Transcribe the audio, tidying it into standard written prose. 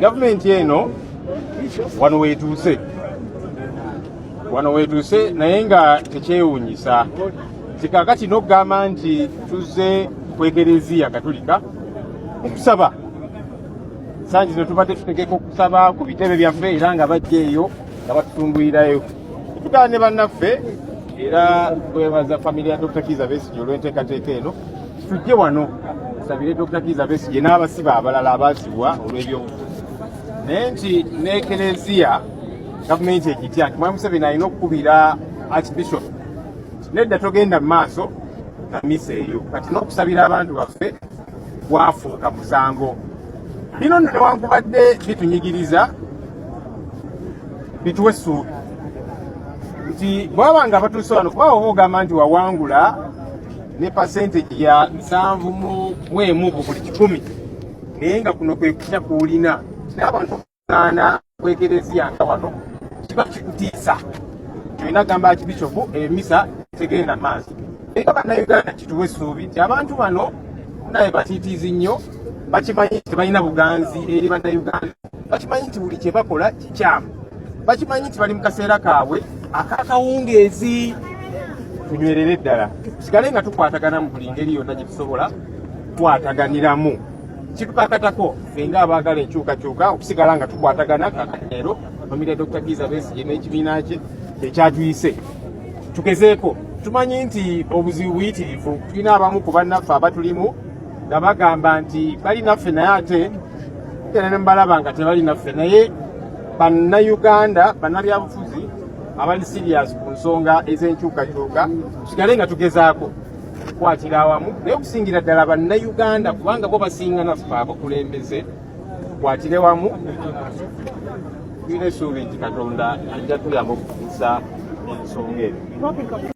Gavumenti eno wano wetuuse naye nga tekyewuunyisa. Kikaakati n'okugamba nti tuzze ku Ekereziya Katolika okusaba. Sanji zino tubadde tutegeka okusaba ku bitebe byaffe era nga bajja eyo nga batutumbulirayo. Tugaana ne bannaffe era twebaza famire ya Dr. Kizza Besigye olw'enteekateeka eno. Tujje wano tusabire Dr. Kizza Besigye n'abasibe abalala abaasibwa olw'ebyobufuzi. Naye nti n'Ekereziya gavumenti ekitya nti Mwami Museveni alina okukubira Archbishop nedda togenda mu maaso na misa eyo kati n'okusabira abantu baffe gwafuuka musango. Bino newankubadde bitunyigiriza bituwa essuubi nti bwaba nga batuuse wano kuba oba ogamba nti wawangula ne percentage ya 7.1 ku buli 100 naye nga kuno kwe kutya kuwulina n'abantu okugaana kwekerezia nga wano kiba kikutiisa tulina gamba Archbishop emisa tegenda maaso. Era bannayuganda kituwa essuubi nti abantu bano naye batiitiizi nnyo, bakimanyi nti tebalina buganzi eri bannayuganda, bakimanyi nti buli kye bakola kikyamu, bakimanyi nti bali mu kaseera kaabwe ak'akawungeezi. Tunywerere ddala tusigale nga tukwatagana mu buli ngeri yonna gye tusobola kwataganiramu. Kitukakatako ffe ng'abaagala enkyukakyuka okusigala nga tukwatagana kakaleero famire Dr. Kizza Besigye n'ekibiina kye ekyatuyise. Tugezeeko tumanyi nti obuzibu buyitirivu, tulina abamu ku bannaffe abatulimu nga bagamba nti bali naffe naye ate era ne mbalaba nga tebali naffe, naye bannayuganda bannabyabufuzi abali serious ku nsonga ez'enkyukakyuka tusigale nga tugezaako kukwatira awamu naye okusingira ddala bannayuganda kubanga bo basinga naffe abakulembeze tukwatire wamu. Tulina essuubi nti Katonda ajja tuyamba okutuusa ensonga ezo.